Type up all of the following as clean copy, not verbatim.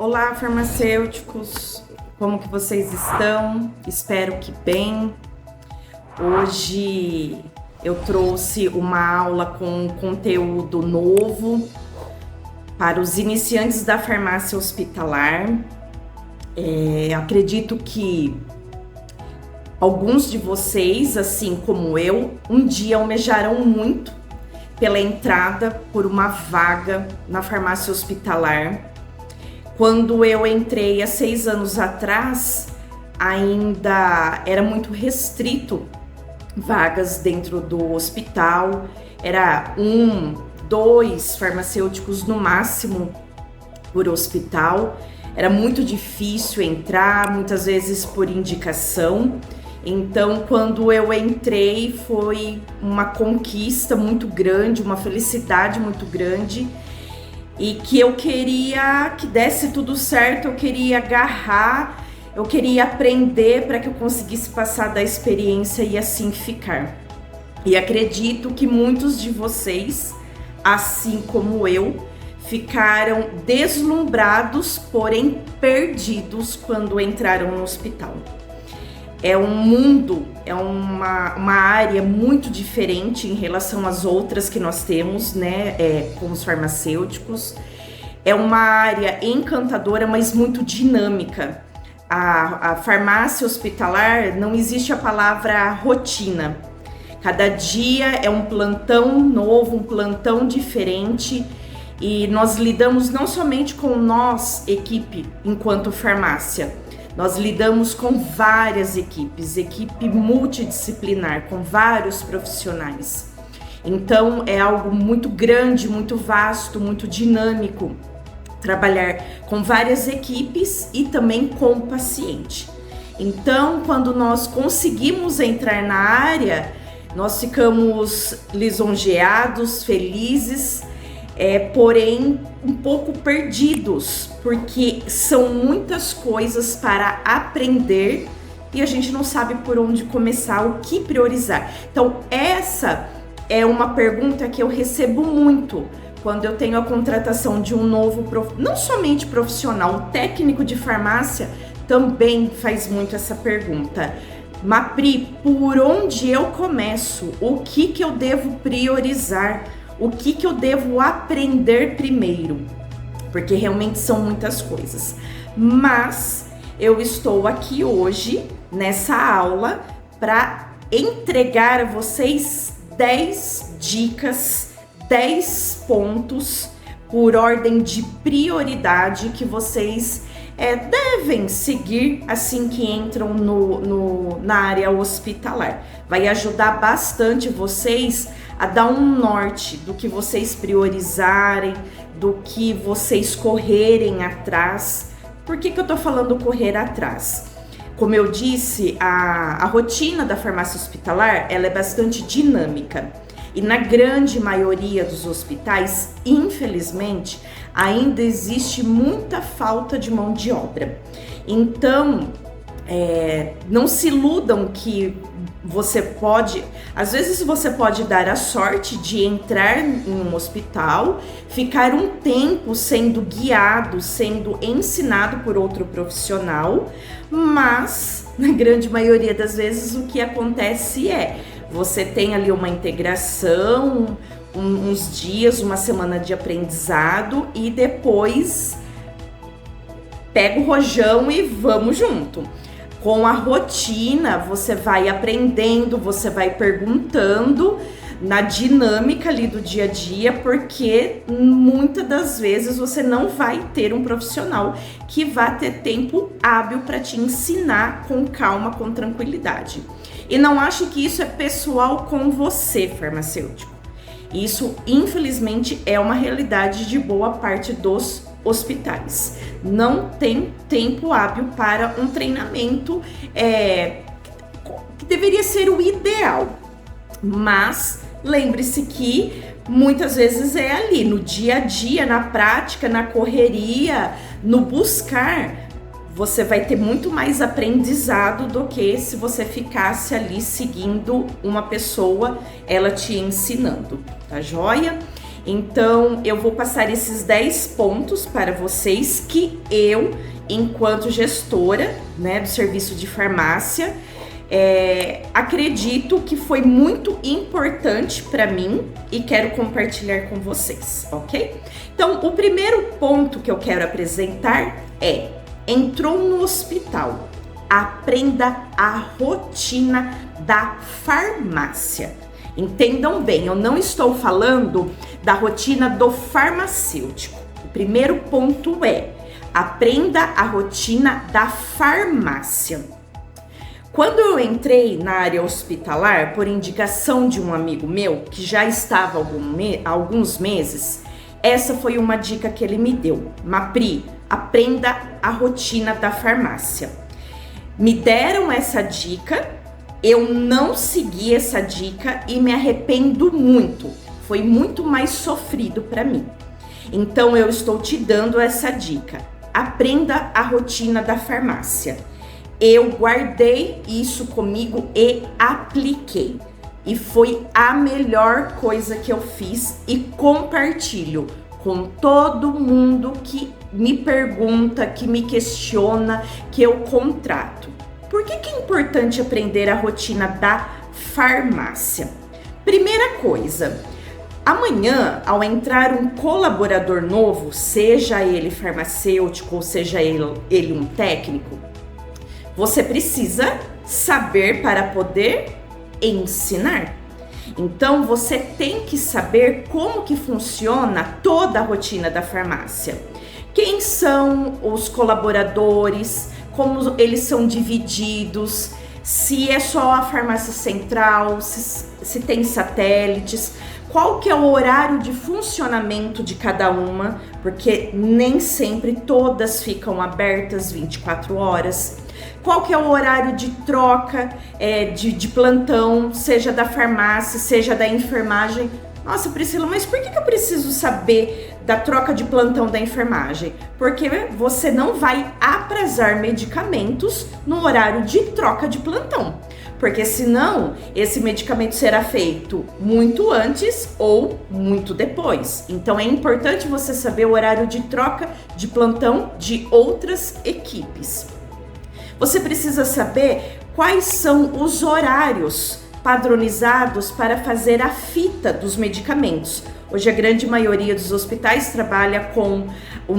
Olá, farmacêuticos, como que vocês estão? Espero que bem. Hoje eu trouxe uma aula com conteúdo novo para os iniciantes da farmácia hospitalar. Acredito que alguns de vocês, assim como eu, um dia almejarão muito pela entrada por uma vaga na farmácia hospitalar. Quando eu entrei há 6 anos atrás, ainda era muito restrito vagas dentro do hospital. Era 1, 2 farmacêuticos no máximo por hospital. Era muito difícil entrar, muitas vezes por indicação. Então, quando eu entrei, foi uma conquista muito grande, uma felicidade muito grande. E que eu queria que desse tudo certo, eu queria agarrar, eu queria aprender para que eu conseguisse passar da experiência e assim ficar. E acredito que muitos de vocês, assim como eu, ficaram deslumbrados, porém perdidos quando entraram no hospital. É um mundo, é uma área muito diferente em relação às outras que nós temos, né, com os farmacêuticos. É uma área encantadora, mas muito dinâmica. A farmácia hospitalar, não existe a palavra rotina. Cada dia é um plantão novo, um plantão diferente, e nós lidamos não somente com nós, equipe, enquanto farmácia. Nós lidamos com várias equipes, equipe multidisciplinar, com vários profissionais. Então é algo muito grande, muito vasto, muito dinâmico, trabalhar com várias equipes e também com o paciente. Então, quando nós conseguimos entrar na área, nós ficamos lisonjeados, felizes, porém um pouco perdidos, porque são muitas coisas para aprender e a gente não sabe por onde começar, o que priorizar. Então essa é uma pergunta que eu recebo muito quando eu tenho a contratação de um novo não somente profissional, o técnico de farmácia também faz muito essa pergunta. Mapri, por onde eu começo? O que eu devo priorizar? O que eu devo aprender primeiro? Porque realmente são muitas coisas. Mas eu estou aqui hoje, nessa aula, para entregar a vocês 10 dicas, 10 pontos por ordem de prioridade que vocês devem seguir assim que entram na área hospitalar. Vai ajudar bastante vocês a dar um norte do que vocês priorizarem, do que vocês correrem atrás. Por que eu tô falando correr atrás? Como eu disse, a rotina da farmácia hospitalar, ela é bastante dinâmica. E na grande maioria dos hospitais, infelizmente, ainda existe muita falta de mão de obra. Então, não se iludam que você pode, às vezes você pode dar a sorte de entrar em um hospital, ficar um tempo sendo guiado, sendo ensinado por outro profissional, mas na grande maioria das vezes o que acontece você tem ali uma integração, uns dias, uma semana de aprendizado e depois pega o rojão e vamos junto. Com a rotina, você vai aprendendo, você vai perguntando na dinâmica ali do dia a dia, porque muitas das vezes você não vai ter um profissional que vá ter tempo hábil para te ensinar com calma, com tranquilidade. E não ache que isso é pessoal com você, farmacêutico. Isso, infelizmente, é uma realidade de boa parte dos hospitais. Não tem tempo hábil para um treinamento que deveria ser o ideal. Mas lembre-se que muitas vezes é ali, no dia a dia, na prática, na correria, no buscar, você vai ter muito mais aprendizado do que se você ficasse ali seguindo uma pessoa, ela te ensinando, tá joia? Então, eu vou passar esses 10 pontos para vocês que eu, enquanto gestora, né, do serviço de farmácia, acredito que foi muito importante para mim e quero compartilhar com vocês, ok? Então, o primeiro ponto que eu quero apresentar entrou no hospital, aprenda a rotina da farmácia. Entendam bem, eu não estou falando da rotina do farmacêutico. O primeiro ponto aprenda a rotina da farmácia. Quando eu entrei na área hospitalar, por indicação de um amigo meu, que já estava há alguns meses, essa foi uma dica que ele me deu. Mapri, aprenda a rotina da farmácia. Me deram essa dica, eu não segui essa dica e me arrependo muito. Foi muito mais sofrido para mim. Então eu estou te dando essa dica. Aprenda a rotina da farmácia. Eu guardei isso comigo e apliquei. E foi a melhor coisa que eu fiz e compartilho com todo mundo que me pergunta, que me questiona, que eu contrato. Por que é importante aprender a rotina da farmácia? Primeira coisa, amanhã, ao entrar um colaborador novo, seja ele farmacêutico ou seja ele um técnico, você precisa saber para poder ensinar. Então, você tem que saber como que funciona toda a rotina da farmácia. Quem são os colaboradores, como eles são divididos, se é só a farmácia central, se tem satélites, qual que é o horário de funcionamento de cada uma, porque nem sempre todas ficam abertas 24 horas. Qual que é o horário de troca de plantão, seja da farmácia, seja da enfermagem. Nossa, Priscila, mas por que eu preciso saber da troca de plantão da enfermagem? Porque você não vai atrasar medicamentos no horário de troca de plantão. Porque senão, esse medicamento será feito muito antes ou muito depois. Então, é importante você saber o horário de troca de plantão de outras equipes. Você precisa saber quais são os horários padronizados para fazer a fita dos medicamentos. Hoje a grande maioria dos hospitais trabalha com o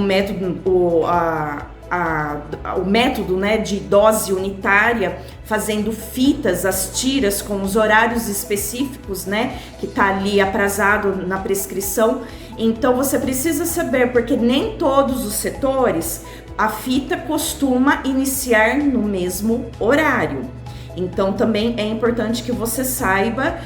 método, né, de dose unitária, fazendo fitas, as tiras com os horários específicos, né, que tá ali aprazado na prescrição. Então você precisa saber, porque nem todos os setores a fita costuma iniciar no mesmo horário. Então também é importante que você saiba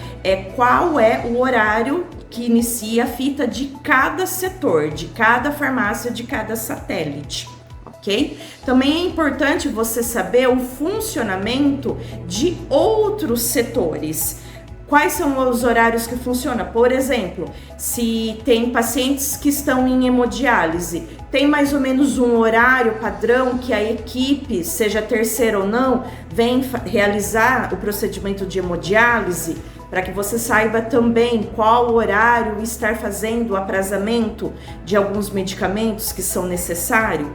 qual é o horário que inicia a fita de cada setor, de cada farmácia, de cada satélite, ok? Também é importante você saber o funcionamento de outros setores. Quais são os horários que funcionam? Por exemplo, se tem pacientes que estão em hemodiálise, tem mais ou menos um horário padrão que a equipe, seja terceira ou não, vem realizar o procedimento de hemodiálise, para que você saiba também qual horário estar fazendo o aprazamento de alguns medicamentos que são necessários.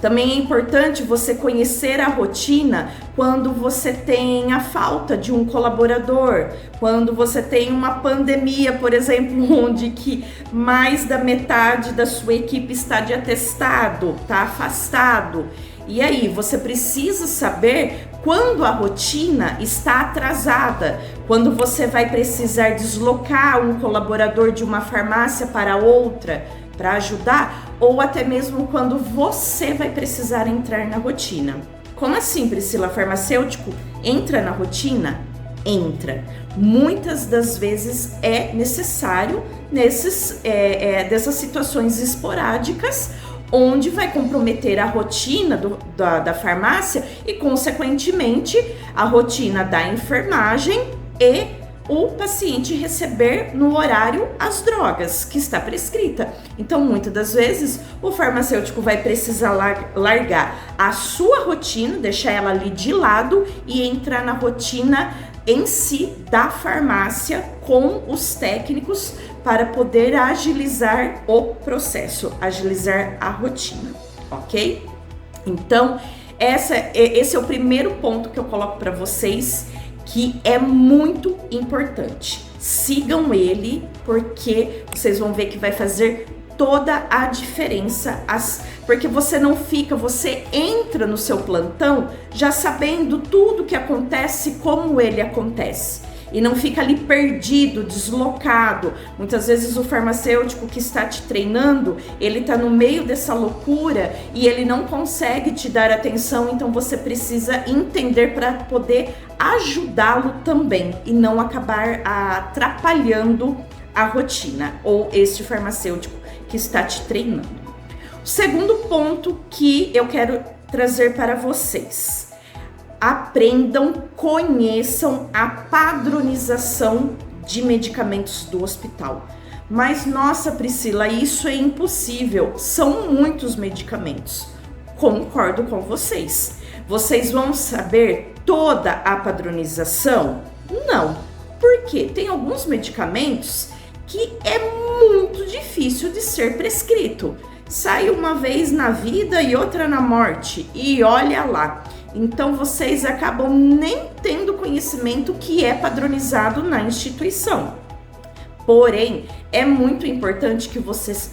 Também é importante você conhecer a rotina quando você tem a falta de um colaborador, quando você tem uma pandemia, por exemplo, onde que mais da metade da sua equipe está de atestado, está afastado. E aí, você precisa saber quando a rotina está atrasada, quando você vai precisar deslocar um colaborador de uma farmácia para outra para ajudar, ou até mesmo quando você vai precisar entrar na rotina. Como assim, Priscila? Farmacêutico entra na rotina? Entra. Muitas das vezes é necessário dessas situações esporádicas, onde vai comprometer a rotina da farmácia e, consequentemente, a rotina da enfermagem e o paciente receber no horário as drogas que está prescrita. Então, muitas das vezes, o farmacêutico vai precisar largar a sua rotina, deixar ela ali de lado e entrar na rotina em si da farmácia com os técnicos para poder agilizar o processo, agilizar a rotina, ok? Então, esse é o primeiro ponto que eu coloco para vocês, que é muito importante. Sigam ele, porque vocês vão ver que vai fazer toda a diferença, porque você entra no seu plantão já sabendo tudo que acontece, como ele acontece, e não fica ali perdido, deslocado. Muitas vezes o farmacêutico que está te treinando, ele está no meio dessa loucura e ele não consegue te dar atenção, então você precisa entender para poder ajudá-lo também e não acabar atrapalhando a rotina ou este farmacêutico que está te treinando. O segundo ponto que eu quero trazer para vocês: aprendam, conheçam a padronização de medicamentos do hospital. Mas nossa, Priscila, isso é impossível, são muitos medicamentos. Concordo com vocês. Vocês vão saber toda a padronização? Não, porque tem alguns medicamentos que é muito difícil de ser prescrito. Sai uma vez na vida e outra na morte, e olha lá. Então vocês acabam nem tendo conhecimento que é padronizado na instituição. Porém, é muito importante que vocês,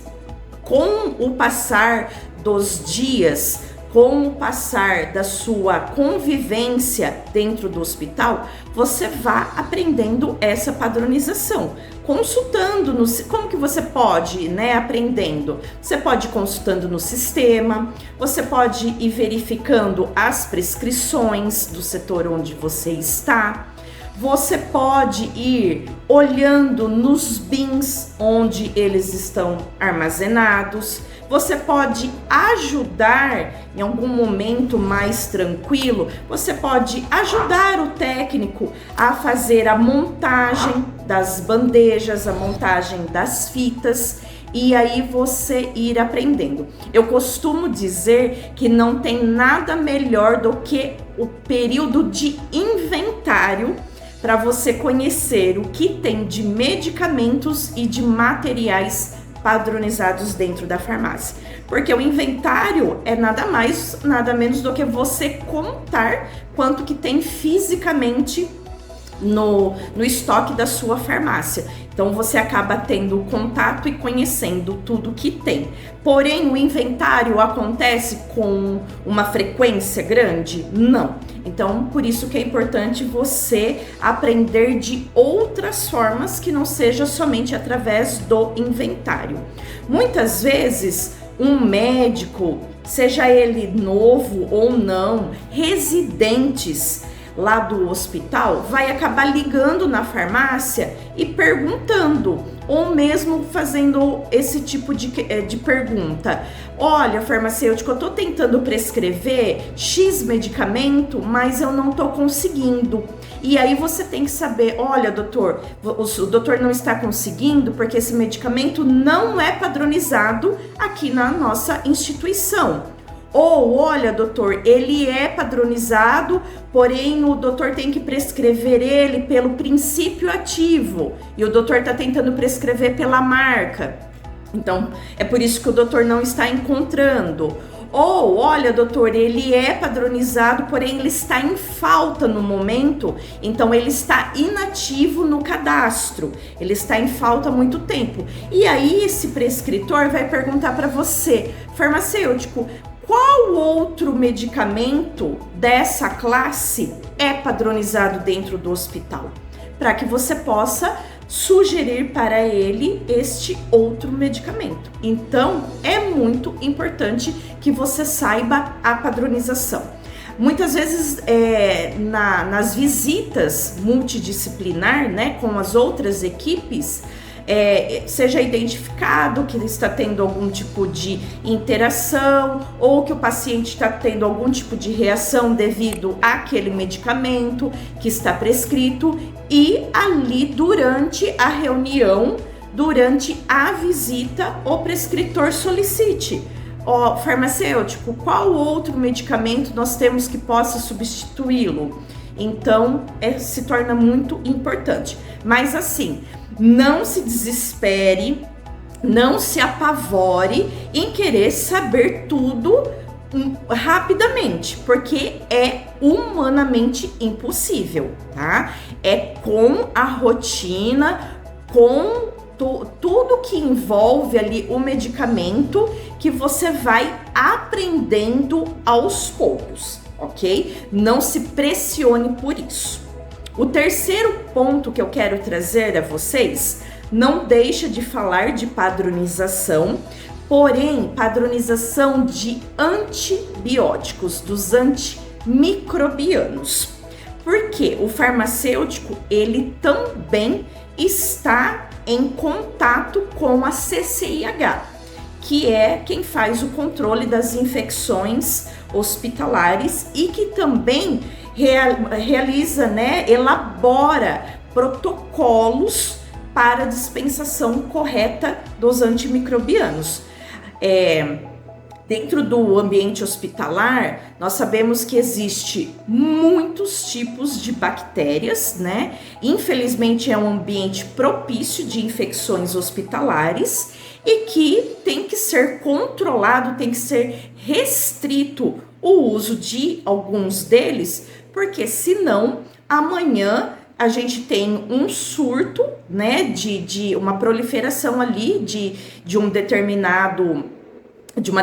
com o passar dos dias, com o passar da sua convivência dentro do hospital, você vá aprendendo essa padronização, consultando como que você pode, aprendendo. Você pode ir consultando no sistema, você pode ir verificando as prescrições do setor onde você está. Você pode ir olhando nos bins onde eles estão armazenados. Você pode ajudar em algum momento mais tranquilo, você pode ajudar o técnico a fazer a montagem das bandejas, a montagem das fitas, e aí você ir aprendendo. Eu costumo dizer que não tem nada melhor do que o período de inventário para você conhecer o que tem de medicamentos e de materiais padronizados dentro da farmácia. Porque o inventário é nada mais, nada menos do que você contar quanto que tem fisicamente no estoque da sua farmácia. Então você acaba tendo contato e conhecendo tudo que tem. Porém, o inventário acontece com uma frequência grande? Não. Então, por isso que é importante você aprender de outras formas que não seja somente através do inventário. Muitas vezes, um médico, seja ele novo ou não, residentes lá do hospital, vai acabar ligando na farmácia e perguntando, ou mesmo fazendo esse tipo de pergunta. Olha, farmacêutico, eu tô tentando prescrever X medicamento, mas eu não tô conseguindo. E aí você tem que saber, olha, doutor, o doutor não está conseguindo porque esse medicamento não é padronizado aqui na nossa instituição. Ou, olha, doutor, ele é padronizado, porém o doutor tem que prescrever ele pelo princípio ativo e o doutor está tentando prescrever pela marca. Então, é por isso que o doutor não está encontrando. Ou, olha, doutor, ele é padronizado, porém ele está em falta no momento, então ele está inativo no cadastro, ele está em falta há muito tempo. E aí esse prescritor vai perguntar para você, farmacêutico, qual outro medicamento dessa classe é padronizado dentro do hospital? Para que você possa sugerir para ele este outro medicamento. Então, é muito importante que você saiba a padronização. Muitas vezes, nas visitas multidisciplinar, com as outras equipes, seja identificado que está tendo algum tipo de interação ou que o paciente está tendo algum tipo de reação devido àquele medicamento que está prescrito, e ali durante a reunião, durante a visita, o prescritor solicite: farmacêutico, qual outro medicamento nós temos que possa substituí-lo? Então, se torna muito importante. Mas assim, não se desespere, não se apavore em querer saber tudo rapidamente, porque é humanamente impossível, tá? É com a rotina, com tudo que envolve ali o medicamento que você vai aprendendo aos poucos, ok? Não se pressione por isso. O terceiro ponto que eu quero trazer a vocês, não deixa de falar de padronização, porém, padronização de antibióticos, dos antimicrobianos. Porque o farmacêutico, ele também está em contato com a CCIH, que é quem faz o controle das infecções hospitalares e que também realiza, né, elabora protocolos para a dispensação correta dos antimicrobianos. Dentro do ambiente hospitalar, nós sabemos que existe muitos tipos de bactérias, né? Infelizmente é um ambiente propício de infecções hospitalares e que tem que ser controlado, tem que ser restrito o uso de alguns deles, porque senão amanhã a gente tem um surto, né, de uma proliferação ali de uma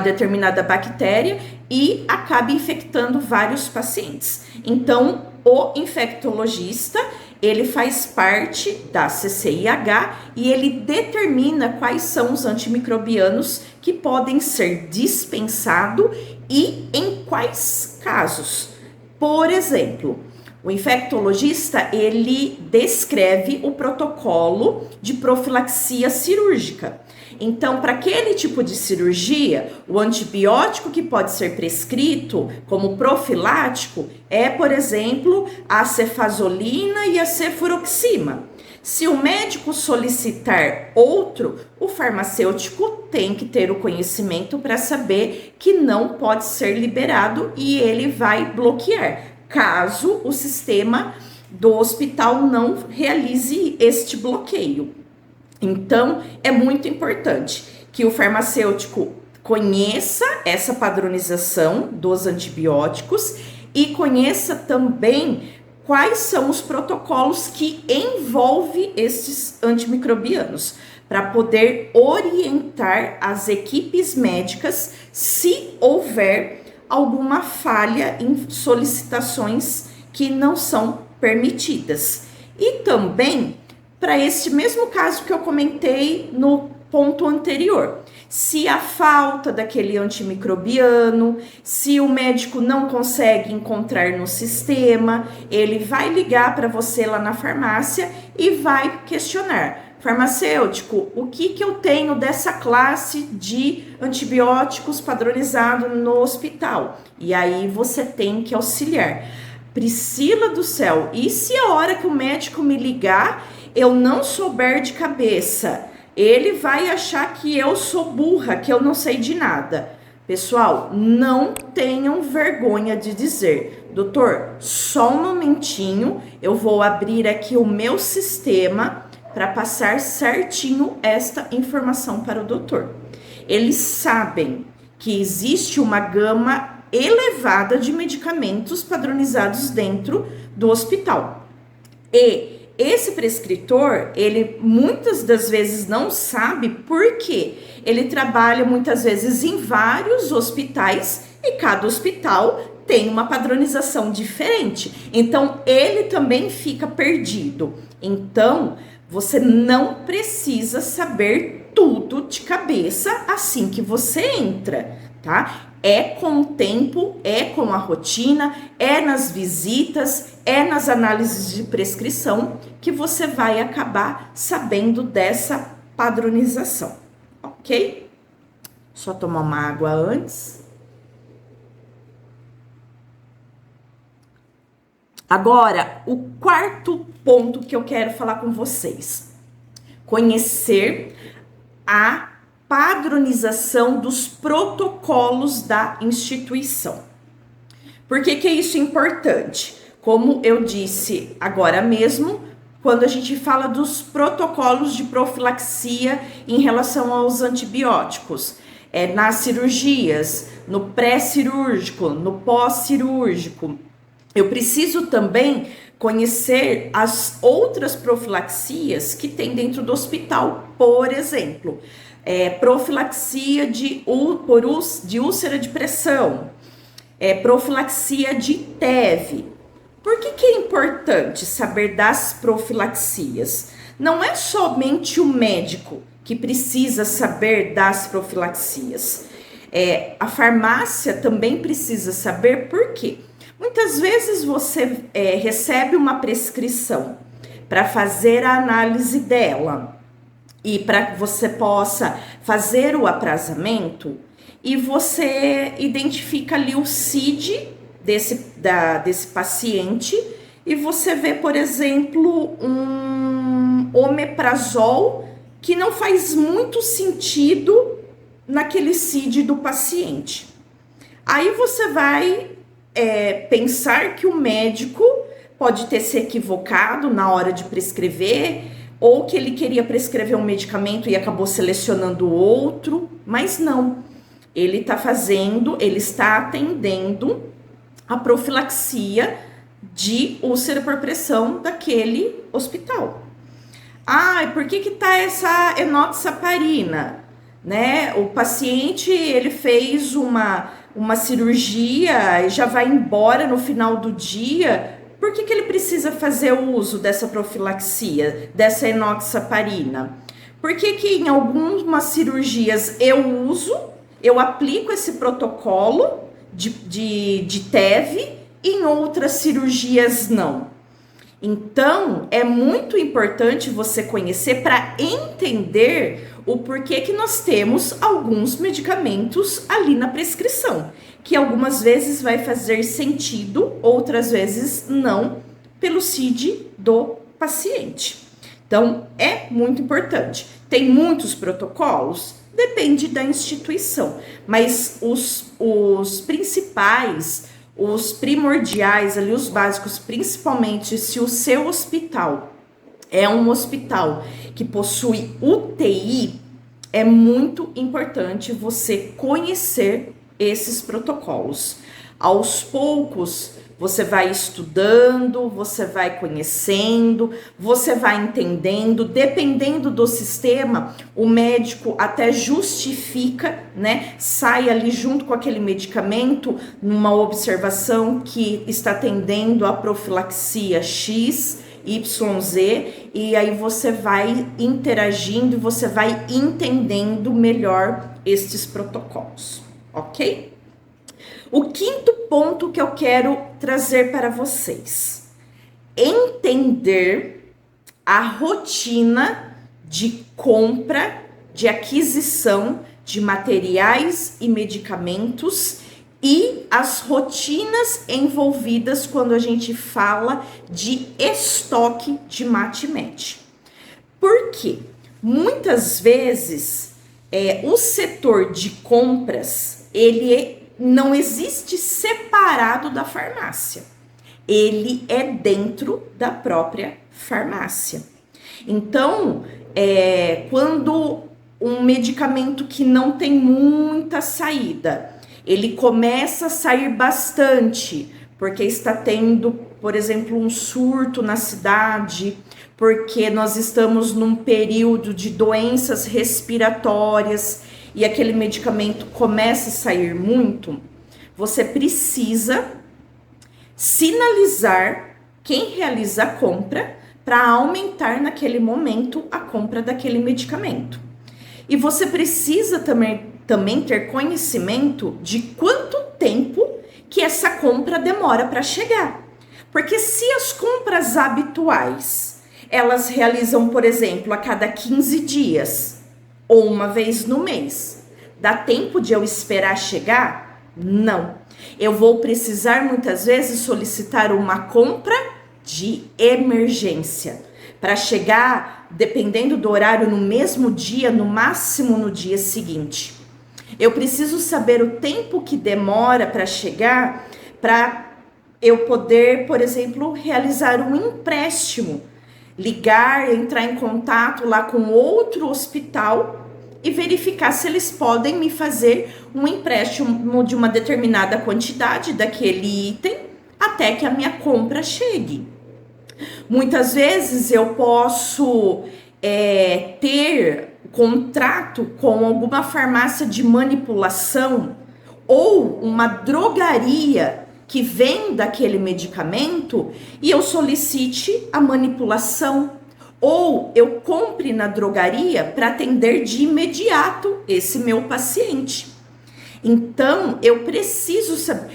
determinada bactéria e acaba infectando vários pacientes. Então, o infectologista, ele faz parte da CCIH e ele determina quais são os antimicrobianos que podem ser dispensados e em quais casos. Por exemplo, o infectologista, ele descreve o protocolo de profilaxia cirúrgica. Então, para aquele tipo de cirurgia, o antibiótico que pode ser prescrito como profilático é, por exemplo, a cefazolina e a cefuroxima. Se o médico solicitar outro, o farmacêutico tem que ter o conhecimento para saber que não pode ser liberado e ele vai bloquear, caso o sistema do hospital não realize este bloqueio. Então, é muito importante que o farmacêutico conheça essa padronização dos antibióticos e conheça também quais são os protocolos que envolvem esses antimicrobianos, para poder orientar as equipes médicas se houver alguma falha em solicitações que não são permitidas. E também, para este mesmo caso que eu comentei no ponto anterior, se a falta daquele antimicrobiano, se o médico não consegue encontrar no sistema, ele vai ligar para você lá na farmácia e vai questionar: farmacêutico, o que eu tenho dessa classe de antibióticos padronizado no hospital? E aí você tem que auxiliar. Priscila do céu, e se a hora que o médico me ligar, eu não souber de cabeça? Ele vai achar que eu sou burra, que eu não sei de nada. Pessoal, não tenham vergonha de dizer: doutor, só um momentinho, eu vou abrir aqui o meu sistema para passar certinho esta informação para o doutor. Eles sabem que existe uma gama elevada de medicamentos padronizados dentro do hospital. E esse prescritor, ele muitas das vezes não sabe por quê. Ele trabalha muitas vezes em vários hospitais e cada hospital tem uma padronização diferente. Então, ele também fica perdido. Então, você não precisa saber tudo de cabeça assim que você entra, tá? É com o tempo, é com a rotina, é nas visitas, é nas análises de prescrição que você vai acabar sabendo dessa padronização, ok? Só tomar uma água antes. Agora, o quarto ponto que eu quero falar com vocês: conhecer a padronização dos protocolos da instituição. Por que isso é importante? Como eu disse agora mesmo, quando a gente fala dos protocolos de profilaxia em relação aos antibióticos. Nas cirurgias, no pré-cirúrgico, no pós-cirúrgico. Eu preciso também conhecer as outras profilaxias que tem dentro do hospital. Por exemplo, profilaxia de úlcera de pressão, profilaxia de TEV. Por que é importante saber das profilaxias? Não é somente o médico que precisa saber das profilaxias. A farmácia também precisa saber por quê. Muitas vezes você recebe uma prescrição para fazer a análise dela e para que você possa fazer o aprazamento e você identifica ali o CID desse paciente e você vê, por exemplo, um omeprazol que não faz muito sentido naquele CID do paciente. Aí você vai pensar que o médico pode ter se equivocado na hora de prescrever, ou que ele queria prescrever um medicamento e acabou selecionando outro, mas não. Ele está atendendo a profilaxia de úlcera por pressão daquele hospital. Por que tá essa enoxaparina? Né? O paciente, ele fez uma cirurgia e já vai embora no final do dia. Por que ele precisa fazer o uso dessa profilaxia, dessa enoxaparina? Por que em algumas cirurgias eu aplico esse protocolo de TEV e em outras cirurgias não? Então, é muito importante você conhecer para entender o porquê que nós temos alguns medicamentos ali na prescrição, que algumas vezes vai fazer sentido, outras vezes não, pelo CID do paciente. Então, é muito importante. Tem muitos protocolos? Depende da instituição, mas os principais, os primordiais ali, os básicos, principalmente se o seu hospital é um hospital que possui UTI, é muito importante você conhecer esses protocolos. Aos poucos, você vai estudando, você vai conhecendo, você vai entendendo, dependendo do sistema, o médico até justifica, né? Sai ali junto com aquele medicamento, numa observação que está atendendo a profilaxia X, YZ, e aí você vai interagindo, você vai entendendo melhor estes protocolos, ok? O quinto ponto que eu quero trazer para vocês: entender a rotina de compra, de aquisição de materiais e medicamentos e as rotinas envolvidas quando a gente fala de estoque de MATMED. Por quê? Muitas vezes o setor de compras, ele não existe separado da farmácia. Ele é dentro da própria farmácia. Então, quando um medicamento que não tem muita saída, ele começa a sair bastante, porque está tendo, por exemplo, um surto na cidade, porque nós estamos num período de doenças respiratórias e aquele medicamento começa a sair muito, você precisa sinalizar quem realiza a compra para aumentar naquele momento a compra daquele medicamento. E você precisa também ter conhecimento de quanto tempo que essa compra demora para chegar. Porque se as compras habituais, elas realizam, por exemplo, a cada 15 dias ou uma vez no mês, dá tempo de eu esperar chegar? Não. Eu vou precisar muitas vezes solicitar uma compra de emergência para chegar, dependendo do horário, no mesmo dia, no máximo no dia seguinte. Eu preciso saber o tempo que demora para chegar, para eu poder, por exemplo, realizar um empréstimo ligar, entrar em contato lá com outro hospital e verificar se eles podem me fazer um empréstimo de uma determinada quantidade daquele item até que a minha compra chegue. Muitas vezes eu posso ter contrato com alguma farmácia de manipulação ou uma drogaria que venda aquele medicamento e eu solicite a manipulação, ou eu compre na drogaria para atender de imediato esse meu paciente. Então, eu preciso saber.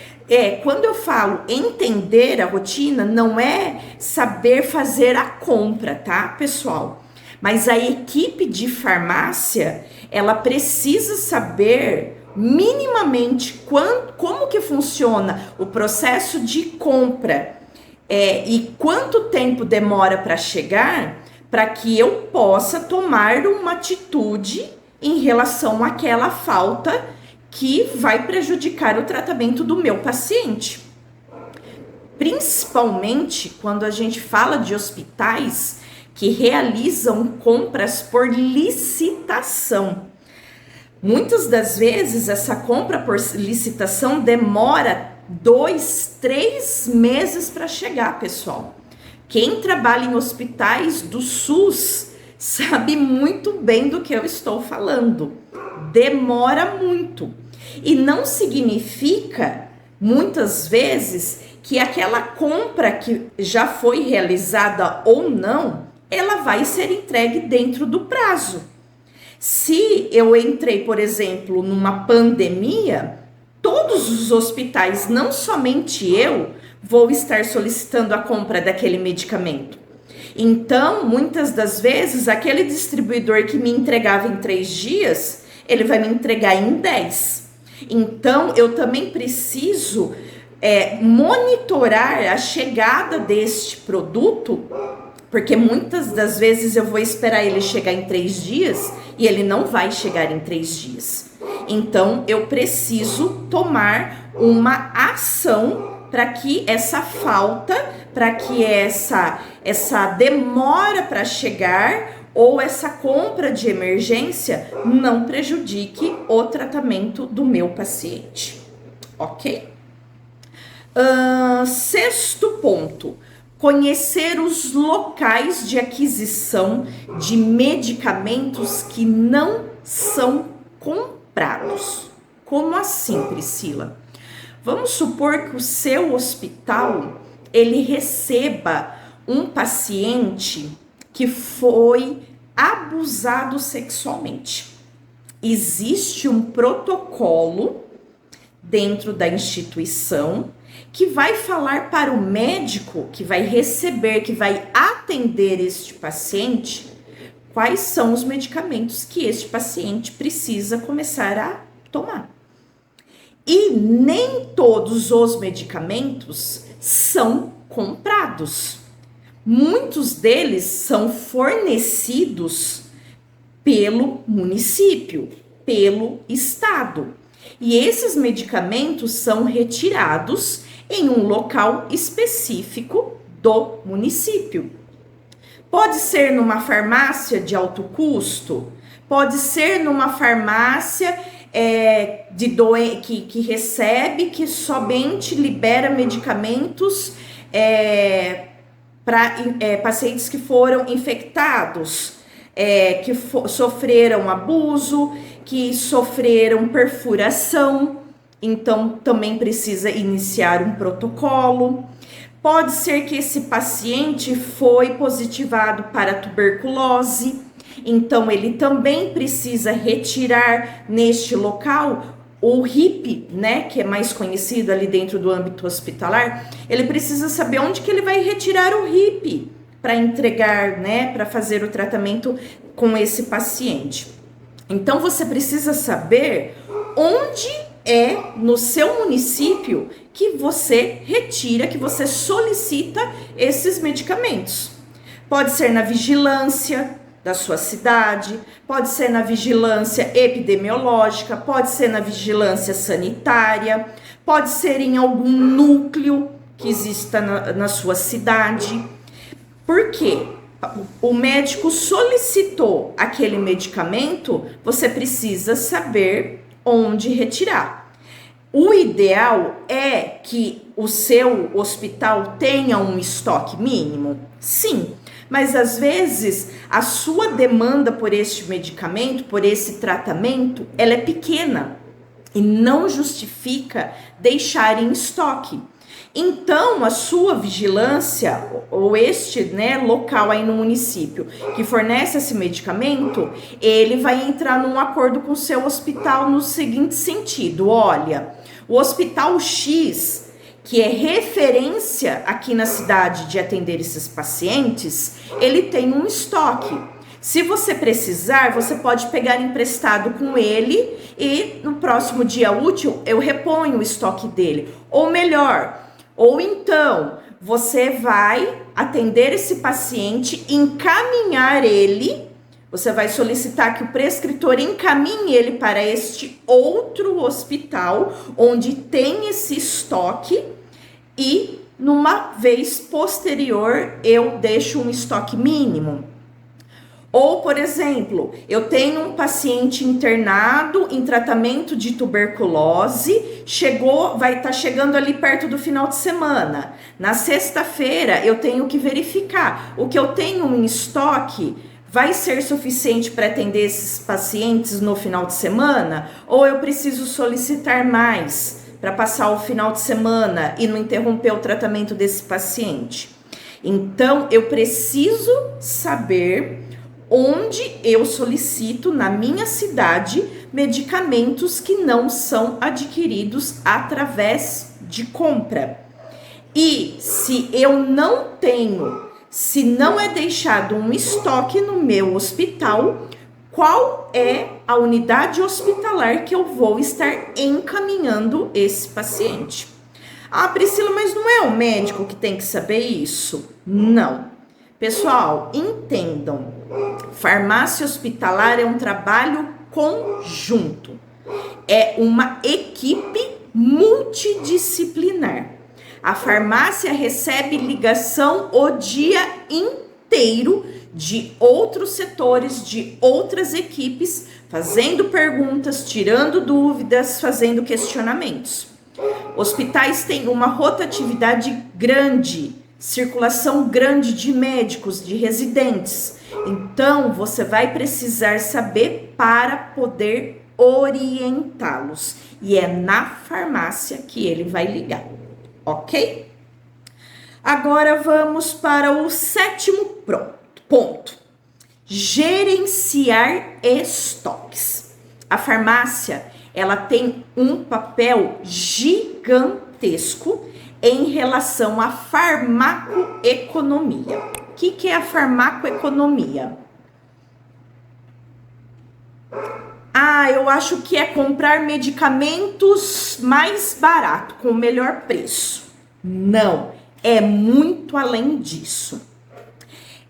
Quando eu falo entender a rotina, não é saber fazer a compra, tá, pessoal? Mas a equipe de farmácia, ela precisa saber minimamente como que funciona o processo de compra e quanto tempo demora para chegar, para que eu possa tomar uma atitude em relação àquela falta que vai prejudicar o tratamento do meu paciente. Principalmente quando a gente fala de hospitais que realizam compras por licitação. Muitas das vezes essa compra por licitação demora 2, 3 meses para chegar, pessoal. Quem trabalha em hospitais do SUS sabe muito bem do que eu estou falando. Demora muito. E não significa, muitas vezes, que aquela compra que já foi realizada ou não, ela vai ser entregue dentro do prazo. Se eu entrei, por exemplo, numa pandemia, todos os hospitais, não somente eu, vou estar solicitando a compra daquele medicamento. Então, muitas das vezes, aquele distribuidor que me entregava em 3 dias, ele vai me entregar em 10. Então, eu também preciso monitorar a chegada deste produto, porque muitas das vezes eu vou esperar ele chegar em 3 dias e ele não vai chegar em 3 dias. Então, eu preciso tomar uma ação para que essa falta, para que essa demora para chegar ou essa compra de emergência não prejudique o tratamento do meu paciente. Ok? Sexto ponto. Conhecer os locais de aquisição de medicamentos que não são comprados. Como assim, Priscila? Vamos supor que o seu hospital, ele receba um paciente que foi abusado sexualmente. Existe um protocolo dentro da instituição que vai falar para o médico que vai receber, que vai atender este paciente, quais são os medicamentos que este paciente precisa começar a tomar. E nem todos os medicamentos são comprados. Muitos deles são fornecidos pelo município, pelo estado. E esses medicamentos são retirados em um local específico do município. Pode ser numa farmácia de alto custo, pode ser numa farmácia que recebe, que somente libera medicamentos para pacientes que foram infectados, que sofreram abuso, que sofreram perfuração, então também precisa iniciar um protocolo. Pode ser que esse paciente foi positivado para tuberculose, então ele também precisa retirar neste local o RIP, né, que é mais conhecido ali dentro do âmbito hospitalar. Ele precisa saber onde que ele vai retirar o RIP para entregar, né, para fazer o tratamento com esse paciente. Então você precisa saber onde no seu município que você retira, que você solicita esses medicamentos. Pode ser na vigilância da sua cidade, pode ser na vigilância epidemiológica, pode ser na vigilância sanitária, pode ser em algum núcleo que exista na sua cidade. Por quê? o médico solicitou aquele medicamento, você precisa saber onde retirar. O ideal é que o seu hospital tenha um estoque mínimo? Sim, mas às vezes a sua demanda por este medicamento, por esse tratamento, ela é pequena e não justifica deixar em estoque. Então, a sua vigilância, ou este, né, local aí no município que fornece esse medicamento, ele vai entrar num acordo com o seu hospital no seguinte sentido: olha, o Hospital X, que é referência aqui na cidade de atender esses pacientes, ele tem um estoque. Se você precisar, você pode pegar emprestado com ele e no próximo dia útil eu reponho o estoque dele. Ou melhor, ou então você vai atender esse paciente, encaminhar ele, você vai solicitar que o prescritor encaminhe ele para este outro hospital onde tem esse estoque e numa vez posterior eu deixo um estoque mínimo. Ou, por exemplo, eu tenho um paciente internado em tratamento de tuberculose, vai estar chegando ali perto do final de semana. Na sexta-feira eu tenho que verificar o que eu tenho em estoque vai ser suficiente para atender esses pacientes no final de semana? Ou eu preciso solicitar mais para passar o final de semana e não interromper o tratamento desse paciente? Então, eu preciso saber onde eu solicito na minha cidade medicamentos que não são adquiridos através de compra. E se eu não tenho, se não é deixado um estoque no meu hospital, qual é a unidade hospitalar que eu vou estar encaminhando esse paciente? Ah, Priscila, mas não é o médico que tem que saber isso? Não. Pessoal, entendam, farmácia hospitalar é um trabalho conjunto, é uma equipe multidisciplinar. A farmácia recebe ligação o dia inteiro de outros setores, de outras equipes, fazendo perguntas, tirando dúvidas, fazendo questionamentos. Hospitais têm uma rotatividade grande, circulação grande de médicos, de residentes. Então, você vai precisar saber para poder orientá-los. E é na farmácia que ele vai ligar, ok? Agora vamos para o 7º ponto. Gerenciar estoques. A farmácia, ela tem um papel gigantesco em relação à farmacoeconomia. O que é a farmacoeconomia? Eu acho que é comprar medicamentos mais barato, com o melhor preço. Não, é muito além disso.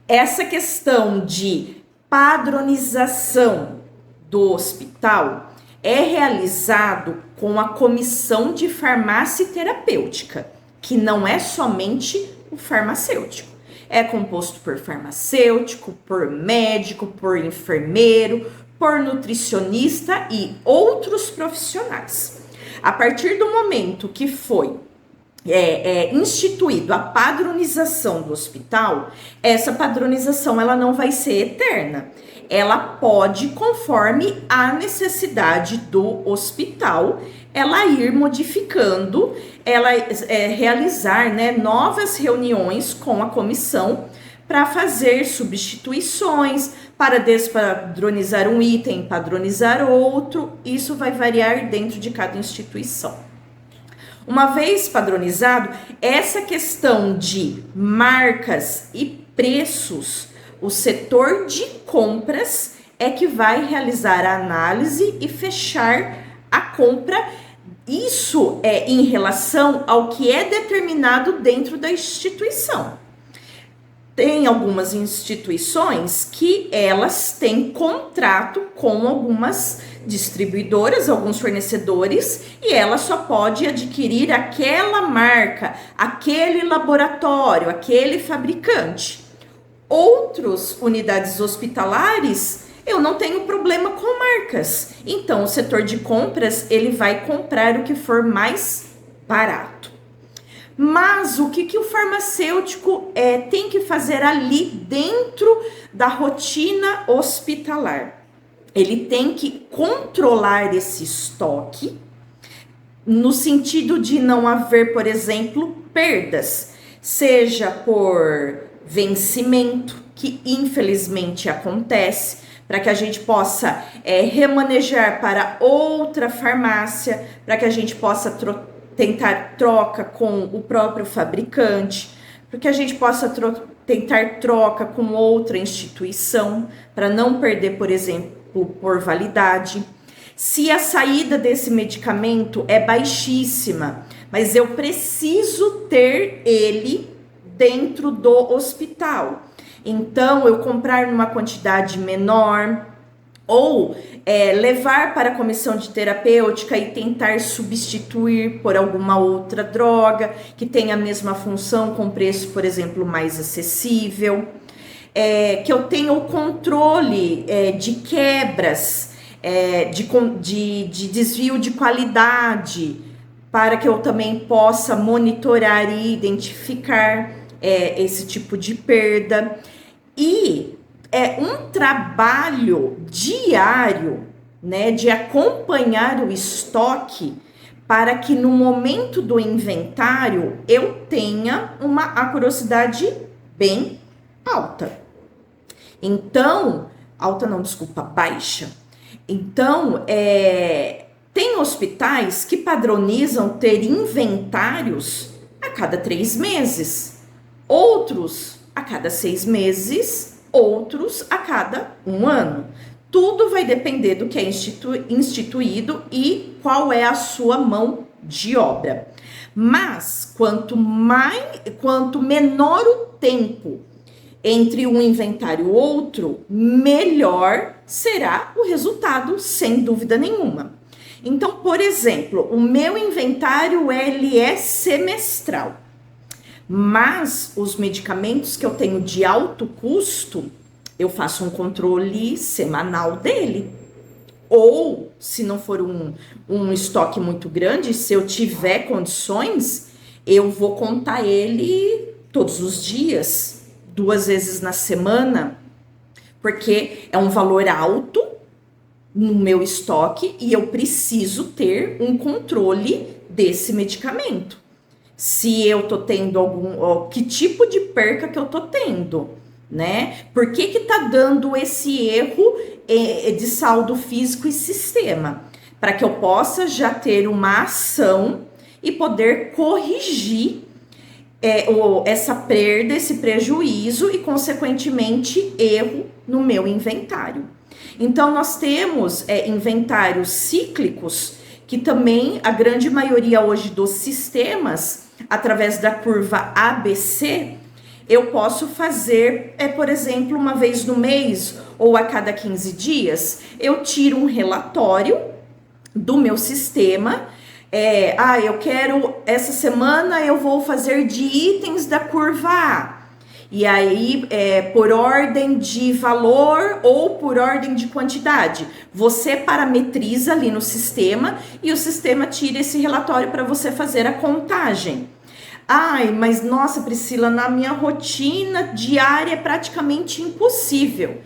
Essa questão de padronização do hospital é realizado com a comissão de farmácia terapêutica, que não é somente o farmacêutico. É composto por farmacêutico, por médico, por enfermeiro, por nutricionista e outros profissionais. A partir do momento que foi instituído a padronização do hospital, essa padronização ela não vai ser eterna. Ela pode, conforme a necessidade do hospital, ela ir modificando, ela realizar, né, novas reuniões com a comissão para fazer substituições, para despadronizar um item, padronizar outro. Isso vai variar dentro de cada instituição. Uma vez padronizado, essa questão de marcas e preços, o setor de compras é que vai realizar a análise e fechar a compra. Isso é em relação ao que é determinado dentro da instituição. Tem algumas instituições que elas têm contrato com algumas distribuidoras, alguns fornecedores, e ela só pode adquirir aquela marca, aquele laboratório, aquele fabricante. Outras unidades hospitalares, eu não tenho problema com marcas. Então, o setor de compras, ele vai comprar o que for mais barato. Mas o que o farmacêutico tem que fazer ali dentro da rotina hospitalar? Ele tem que controlar esse estoque, no sentido de não haver, por exemplo, perdas, seja por vencimento, que infelizmente acontece, para que a gente possa remanejar para outra farmácia, para que a gente possa tentar troca com o próprio fabricante, para que a gente possa tentar troca com outra instituição, para não perder, por exemplo, por validade. Se a saída desse medicamento é baixíssima, mas eu preciso ter ele dentro do hospital, então eu comprar numa quantidade menor, ou levar para a comissão de terapêutica e tentar substituir por alguma outra droga que tenha a mesma função com preço, por exemplo, mais acessível. Que eu tenha o controle de quebras, de desvio de qualidade, para que eu também possa monitorar e identificar esse tipo de perda. E um trabalho diário, né, de acompanhar o estoque, para que no momento do inventário eu tenha uma acuracidade bem alta. Então, baixa. Então, tem hospitais que padronizam ter inventários a cada 3 meses, outros a cada 6 meses, outros a cada 1 ano. Tudo vai depender do que é instituído e qual é a sua mão de obra. Mas quanto menor o tempo entre um inventário e outro, melhor será o resultado, sem dúvida nenhuma. Então, por exemplo, o meu inventário ele é semestral, mas os medicamentos que eu tenho de alto custo, eu faço um controle semanal dele. Ou, se não for um estoque muito grande, se eu tiver condições, eu vou contar ele todos os dias, 2 vezes na semana, porque é um valor alto no meu estoque e eu preciso ter um controle desse medicamento. Se eu tô tendo que tipo de perca que eu tô tendo, né? Por que tá dando esse erro de saldo físico e sistema? Para que eu possa já ter uma ação e poder corrigir essa perda, esse prejuízo e, consequentemente, erro no meu inventário. Então, nós temos inventários cíclicos, que também a grande maioria hoje dos sistemas, através da curva ABC, eu posso fazer, por exemplo, uma vez no mês ou a cada 15 dias, eu tiro um relatório do meu sistema. Eu quero, essa semana eu vou fazer de itens da curva A. E aí, por ordem de valor ou por ordem de quantidade. Você parametriza ali no sistema e o sistema tira esse relatório para você fazer a contagem. Mas nossa, Priscila, na minha rotina diária é praticamente impossível.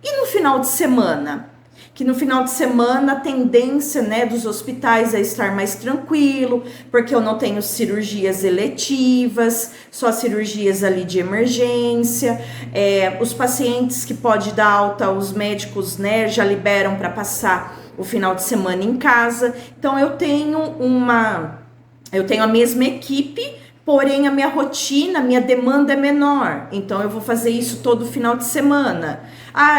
E no final de semana? Que no final de semana a tendência, né, dos hospitais é estar mais tranquilo, porque eu não tenho cirurgias eletivas, só cirurgias ali de emergência. Os pacientes que pode dar alta, os médicos, né, já liberam para passar o final de semana em casa. Então eu tenho a mesma equipe, porém a minha rotina, a minha demanda é menor. Então eu vou fazer isso todo final de semana.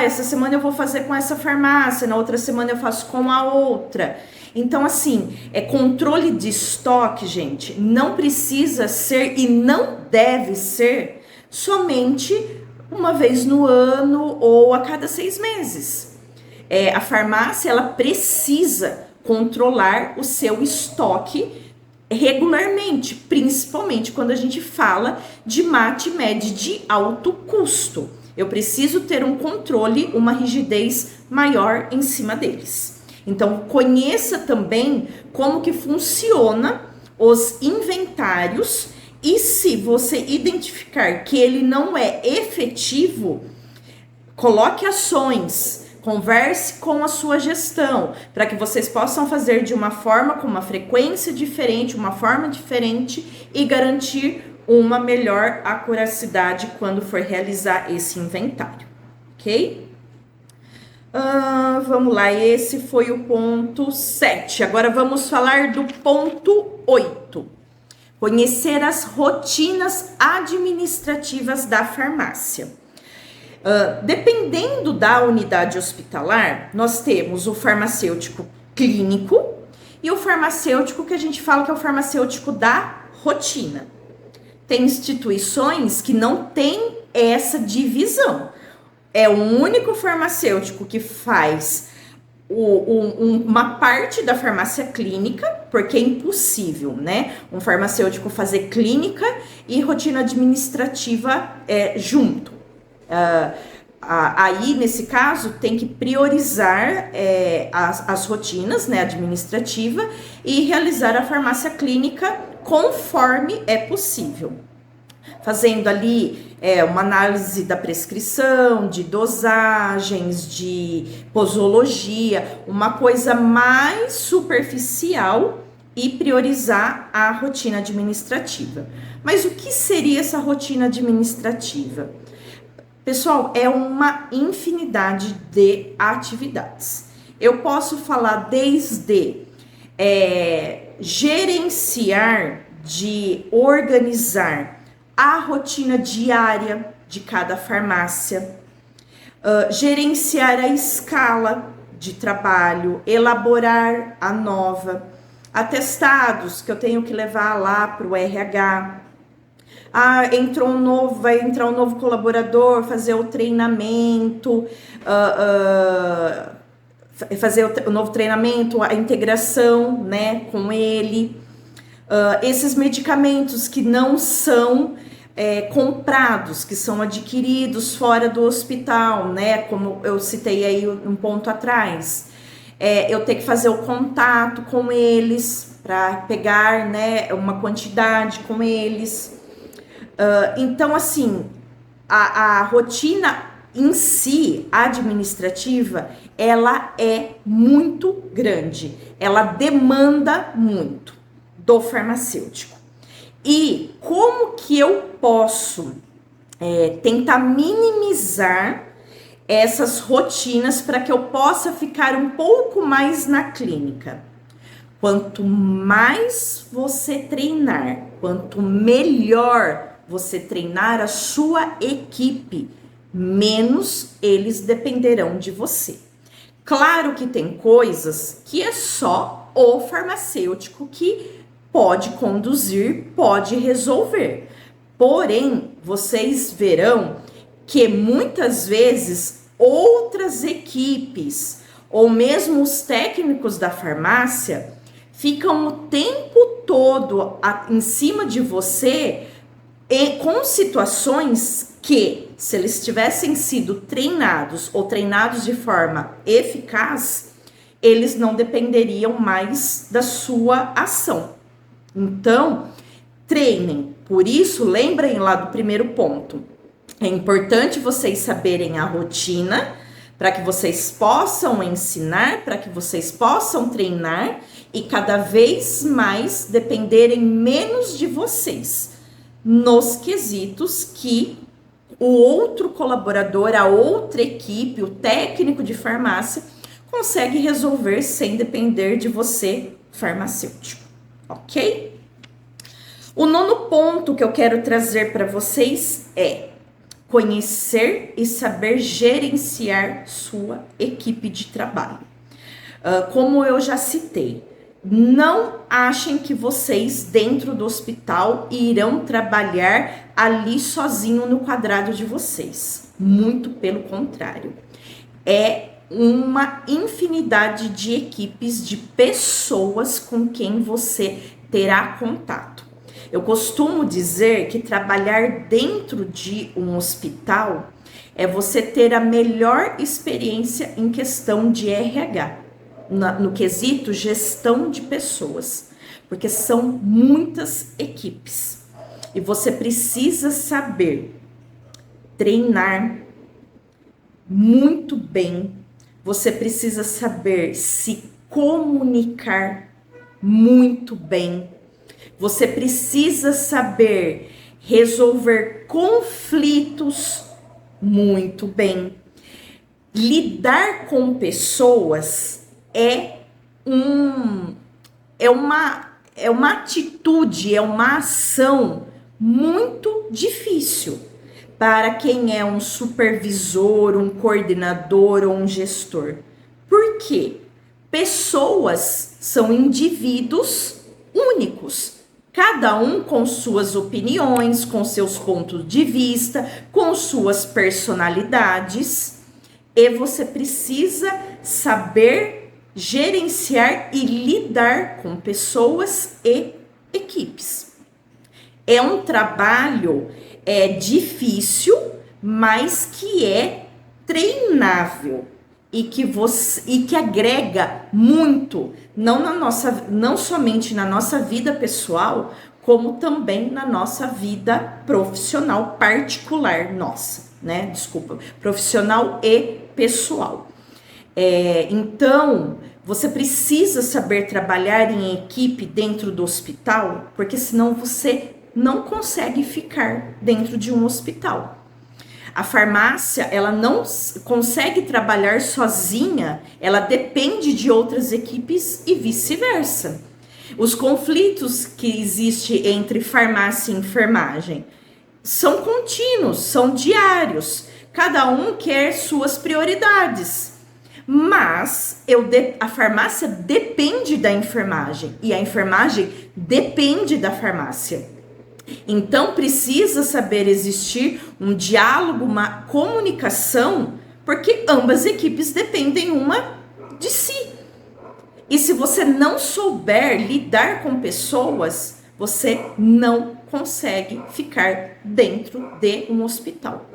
Essa semana eu vou fazer com essa farmácia, na outra semana eu faço com a outra. Então, assim, controle de estoque, gente, não precisa ser e não deve ser somente uma vez no ano ou a cada 6 meses. A farmácia, ela precisa controlar o seu estoque regularmente, principalmente quando a gente fala de MAT-MED de alto custo. Eu preciso ter um controle, uma rigidez maior em cima deles. Então, conheça também como que funciona os inventários e se você identificar que ele não é efetivo, coloque ações, converse com a sua gestão, para que vocês possam fazer de uma forma, com uma frequência diferente, uma forma diferente e garantir uma melhor acuracidade quando for realizar esse inventário, ok? Vamos lá, esse foi o ponto 7. Agora vamos falar do ponto 8. Conhecer as rotinas administrativas da farmácia. Dependendo da unidade hospitalar, nós temos o farmacêutico clínico e o farmacêutico que a gente fala que é o farmacêutico da rotina. Tem instituições que não tem essa divisão. É o único farmacêutico que faz uma parte da farmácia clínica, porque é impossível, né? Um farmacêutico fazer clínica e rotina administrativa junto. Aí, nesse caso, tem que priorizar as rotinas, né, administrativa e realizar a farmácia clínica conforme é possível. Fazendo ali uma análise da prescrição, de dosagens, de posologia, uma coisa mais superficial e priorizar a rotina administrativa. Mas o que seria essa rotina administrativa? Pessoal, é uma infinidade de atividades. Eu posso falar desde gerenciar, de organizar a rotina diária de cada farmácia, gerenciar a escala de trabalho, elaborar a nova, atestados que eu tenho que levar lá para o RH. Vai entrar um novo colaborador, fazer o treinamento, fazer o novo treinamento, a integração, né, com ele. Esses medicamentos que não são comprados, que são adquiridos fora do hospital, né, como eu citei aí um ponto atrás. Eu tenho que fazer o contato com eles para pegar, né, uma quantidade com eles. Então, assim, a rotina em si, administrativa, ela é muito grande, ela demanda muito do farmacêutico. E como que eu posso tentar minimizar essas rotinas para que eu possa ficar um pouco mais na clínica? Quanto mais você treinar, quanto melhor você treinar a sua equipe, menos eles dependerão de você. Claro que tem coisas que é só o farmacêutico que pode conduzir, pode resolver. Porém, vocês verão que muitas vezes outras equipes, ou mesmo os técnicos da farmácia, ficam o tempo todo em cima de você com situações que, se eles tivessem sido treinados ou treinados de forma eficaz, eles não dependeriam mais da sua ação. Então, treinem. Por isso, lembrem lá do primeiro ponto. É importante vocês saberem a rotina para que vocês possam ensinar, para que vocês possam treinar e cada vez mais dependerem menos de vocês nos quesitos que o outro colaborador, a outra equipe, o técnico de farmácia consegue resolver sem depender de você, farmacêutico, ok? O nono ponto que eu quero trazer para vocês é conhecer e saber gerenciar sua equipe de trabalho. Como eu já citei, não achem que vocês dentro do hospital irão trabalhar ali sozinho no quadrado de vocês. Muito pelo contrário. É uma infinidade de equipes, de pessoas com quem você terá contato. Eu costumo dizer que trabalhar dentro de um hospital é você ter a melhor experiência em questão de RH, no quesito gestão de pessoas, porque são muitas equipes e você precisa saber treinar muito bem, você precisa saber se comunicar muito bem, você precisa saber resolver conflitos muito bem. Lidar com pessoas é uma atitude, é uma ação muito difícil para quem é um supervisor, um coordenador ou um gestor. Por quê? Pessoas são indivíduos únicos, cada um com suas opiniões, com seus pontos de vista, com suas personalidades, e você precisa saber gerenciar e lidar com pessoas e equipes. É um trabalho difícil, mas que é treinável e que agrega muito, não somente na nossa vida pessoal, como também na nossa vida profissional particular nossa, né? Desculpa, profissional e pessoal. Então, você precisa saber trabalhar em equipe dentro do hospital, porque senão você não consegue ficar dentro de um hospital. A farmácia, ela não consegue trabalhar sozinha, ela depende de outras equipes e vice-versa. Os conflitos que existem entre farmácia e enfermagem são contínuos, são diários. Cada um quer suas prioridades. Mas a farmácia depende da enfermagem e a enfermagem depende da farmácia. Então precisa saber existir um diálogo, uma comunicação, porque ambas equipes dependem uma de si. E se você não souber lidar com pessoas, você não consegue ficar dentro de um hospital.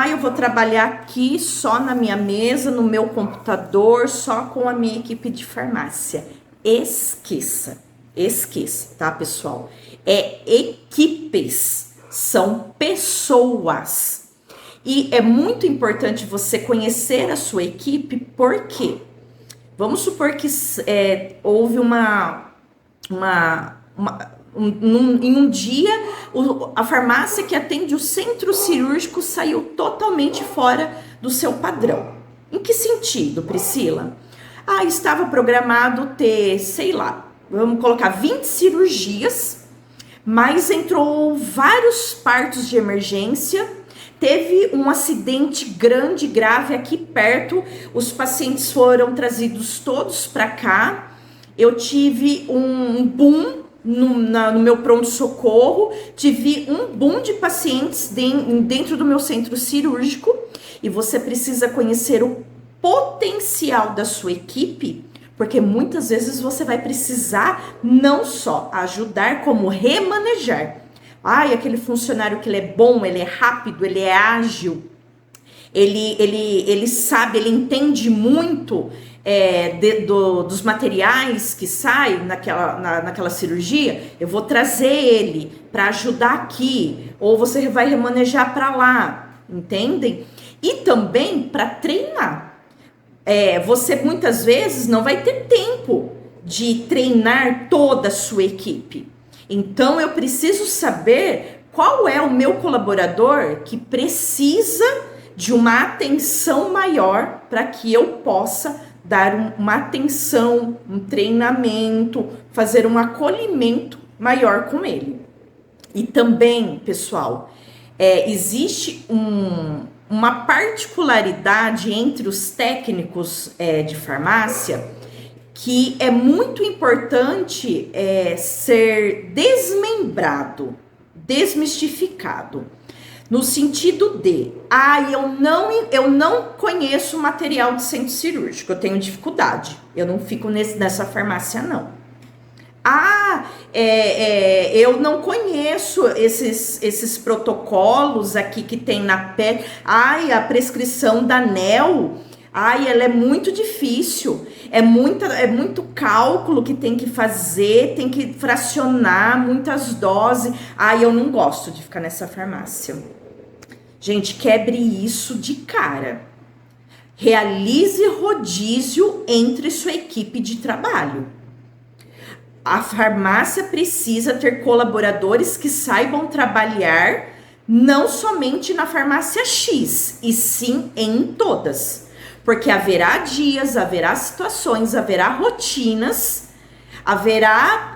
Eu vou trabalhar aqui só na minha mesa, no meu computador, só com a minha equipe de farmácia. Esqueça, tá, pessoal? Equipes, são pessoas. E é muito importante você conhecer a sua equipe, porque vamos supor que houve em um dia, a farmácia que atende o centro cirúrgico saiu totalmente fora do seu padrão. Em que sentido, Priscila? Estava programado ter, sei lá, vamos colocar 20 cirurgias, mas entrou vários partos de emergência, teve um acidente grande, grave aqui perto, os pacientes foram trazidos todos para cá, eu tive um boom no meu pronto-socorro, tive um boom de pacientes dentro do meu centro cirúrgico, e você precisa conhecer o potencial da sua equipe, porque muitas vezes você vai precisar não só ajudar, como remanejar. Aquele funcionário que ele é bom, ele é rápido, ele é ágil, ele sabe, ele entende muito dos materiais que saem naquela cirurgia. Eu vou trazer ele para ajudar aqui, ou você vai remanejar para lá, entendem? E também para treinar. Você muitas vezes não vai ter tempo de treinar toda a sua equipe. Então eu preciso saber qual é o meu colaborador que precisa de uma atenção maior para que eu possa dar uma atenção, um treinamento, fazer um acolhimento maior com ele. E também, pessoal, existe uma particularidade entre os técnicos de farmácia que é muito importante ser desmembrado, desmistificado, no sentido de, eu não conheço material de centro cirúrgico, eu tenho dificuldade, eu não fico nessa farmácia não. Eu não conheço esses protocolos aqui que tem na pele. A prescrição da NEL, ela é muito difícil. É muito cálculo que tem que fazer, tem que fracionar muitas doses. Eu não gosto de ficar nessa farmácia. Gente, quebre isso de cara. Realize rodízio entre sua equipe de trabalho. A farmácia precisa ter colaboradores que saibam trabalhar não somente na farmácia X, e sim em todas. Porque haverá dias, haverá situações, haverá rotinas, haverá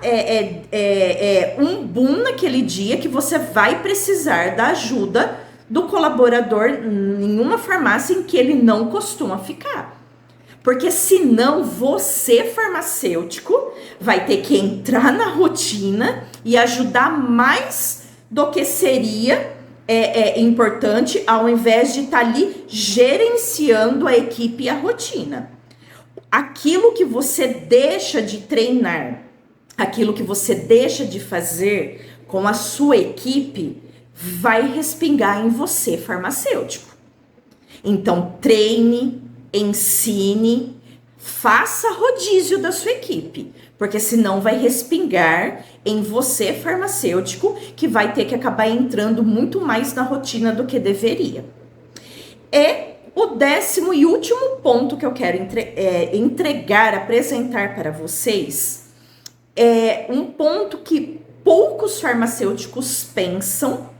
um boom naquele dia que você vai precisar da ajuda do colaborador em uma farmácia em que ele não costuma ficar. Porque senão você, farmacêutico, vai ter que entrar na rotina e ajudar mais do que seria importante, ao invés de estar ali gerenciando a equipe e a rotina. Aquilo que você deixa de treinar, aquilo que você deixa de fazer com a sua equipe, vai respingar em você, farmacêutico. Então, treine, ensine, faça rodízio da sua equipe, porque senão vai respingar em você, farmacêutico, que vai ter que acabar entrando muito mais na rotina do que deveria. E o 10º e último ponto que eu quero apresentar para vocês, é um ponto que poucos farmacêuticos pensam,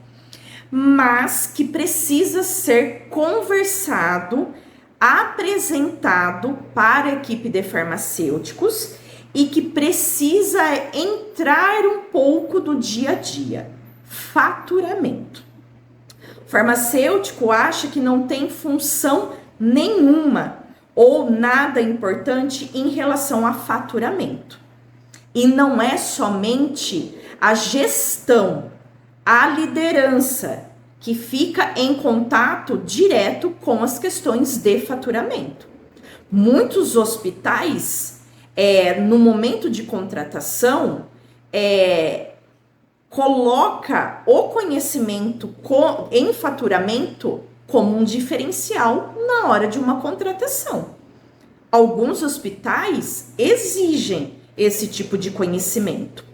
mas que precisa ser conversado, apresentado para a equipe de farmacêuticos e que precisa entrar um pouco do dia a dia: faturamento. O farmacêutico acha que não tem função nenhuma ou nada importante em relação a faturamento. E não é somente a gestão, a liderança que fica em contato direto com as questões de faturamento. Muitos hospitais, no momento de contratação, coloca o conhecimento em faturamento como um diferencial na hora de uma contratação. Alguns hospitais exigem esse tipo de conhecimento.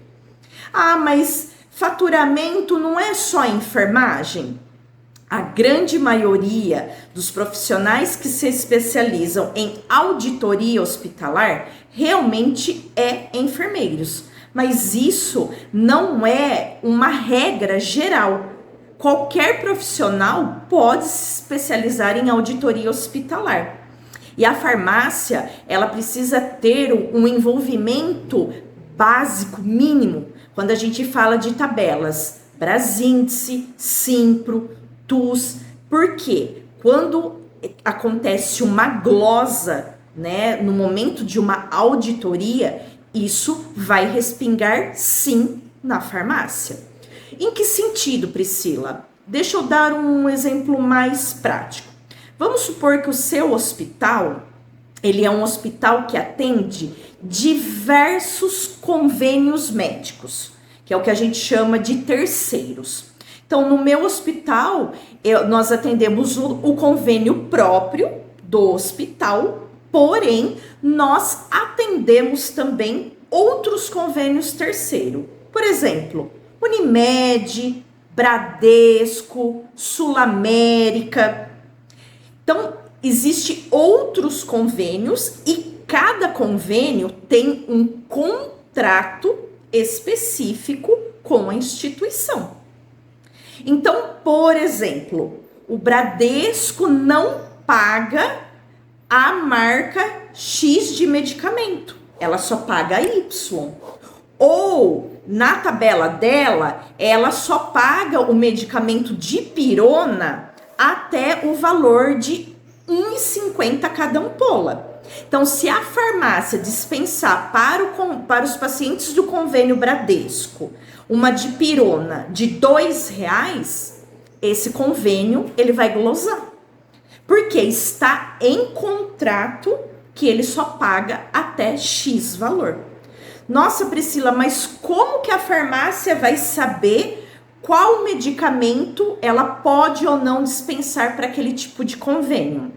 Mas faturamento não é só enfermagem? A grande maioria dos profissionais que se especializam em auditoria hospitalar realmente é enfermeiros. Mas isso não é uma regra geral. Qualquer profissional pode se especializar em auditoria hospitalar. E a farmácia, ela precisa ter um envolvimento básico, mínimo, quando a gente fala de tabelas Brasíndice, Simpro, TUS. Por quê? Quando acontece uma glosa, no momento de uma auditoria, isso vai respingar sim na farmácia. Em que sentido, Priscila? Deixa eu dar um exemplo mais prático. Vamos supor que o seu hospital, ele é um hospital que atende diversos convênios médicos, que é o que a gente chama de terceiros. Então, no meu hospital, nós atendemos o convênio próprio do hospital, porém, nós atendemos também outros convênios terceiro. Por exemplo, Unimed, Bradesco, Sul América. Então, existem outros convênios e cada convênio tem um contrato específico com a instituição. Então, por exemplo, o Bradesco não paga a marca X de medicamento, ela só paga Y. Ou, na tabela dela, ela só paga o medicamento Dipirona até o valor de R$ 1,50 cada ampola. Então, se a farmácia dispensar para os pacientes do convênio Bradesco uma Dipirona de R$2, esse convênio ele vai glosar. Porque está em contrato que ele só paga até X valor. Nossa, Priscila, mas como que a farmácia vai saber qual medicamento ela pode ou não dispensar para aquele tipo de convênio?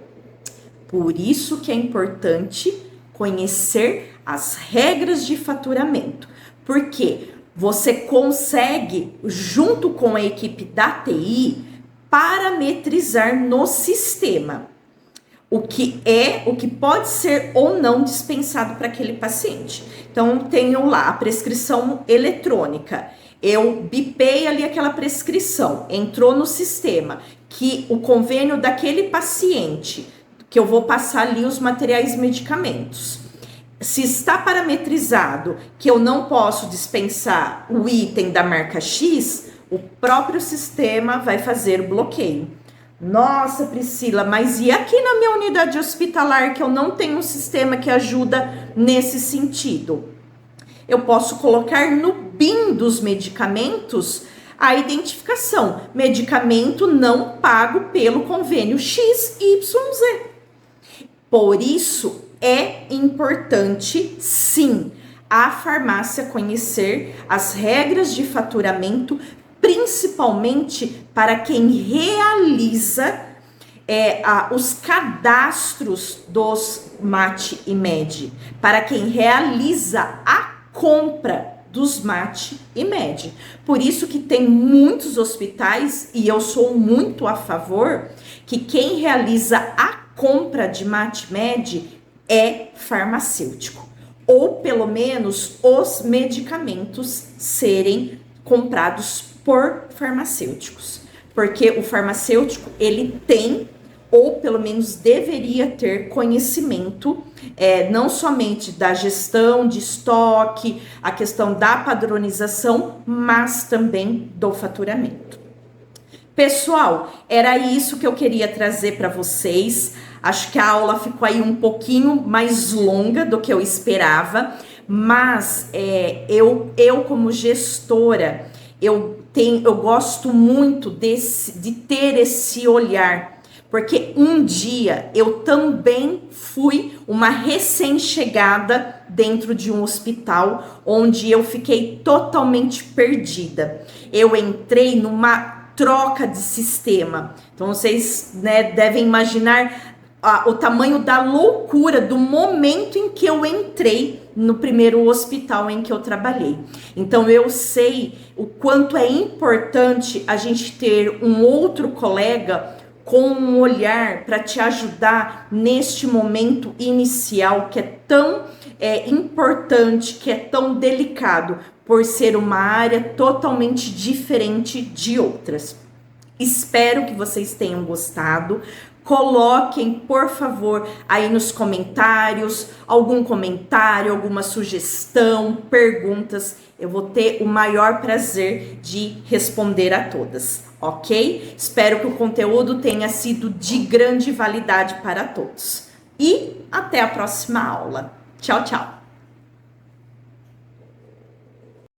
Por isso que é importante conhecer as regras de faturamento, porque você consegue, junto com a equipe da TI, parametrizar no sistema o que pode ser ou não dispensado para aquele paciente. Então, tenho lá a prescrição eletrônica. Eu bipei ali aquela prescrição, entrou no sistema, que o convênio daquele paciente, que eu vou passar ali os materiais e medicamentos. Se está parametrizado que eu não posso dispensar o item da marca X, o próprio sistema vai fazer o bloqueio. Nossa, Priscila, mas e aqui na minha unidade hospitalar que eu não tenho um sistema que ajuda nesse sentido? Eu posso colocar no BIM dos medicamentos a identificação, medicamento não pago pelo convênio XYZ. Por isso, é importante, sim, a farmácia conhecer as regras de faturamento, principalmente para quem realiza os cadastros dos MAT e MED, para quem realiza a compra dos MAT e MED. Por isso que tem muitos hospitais, e eu sou muito a favor, que quem realiza a compra de MAT e MED é farmacêutico, ou pelo menos os medicamentos serem comprados por farmacêuticos, porque o farmacêutico ele tem, ou pelo menos deveria ter, conhecimento não somente da gestão de estoque, a questão da padronização, mas também do faturamento. Pessoal, era isso que eu queria trazer para vocês. Acho que a aula ficou aí um pouquinho mais longa do que eu esperava, mas eu como gestora, eu gosto muito de ter esse olhar, porque um dia eu também fui uma recém-chegada dentro de um hospital, onde eu fiquei totalmente perdida. Eu entrei numa troca de sistema, então vocês devem imaginar o tamanho da loucura do momento em que eu entrei no primeiro hospital em que eu trabalhei. Então eu sei o quanto é importante a gente ter um outro colega com um olhar para te ajudar neste momento inicial que é tão importante, que é tão delicado, por ser uma área totalmente diferente de outras. Espero que vocês tenham gostado. Coloquem, por favor, aí nos comentários, algum comentário, alguma sugestão, perguntas. Eu vou ter o maior prazer de responder a todas, ok? Espero que o conteúdo tenha sido de grande validade para todos. E até a próxima aula. Tchau, tchau!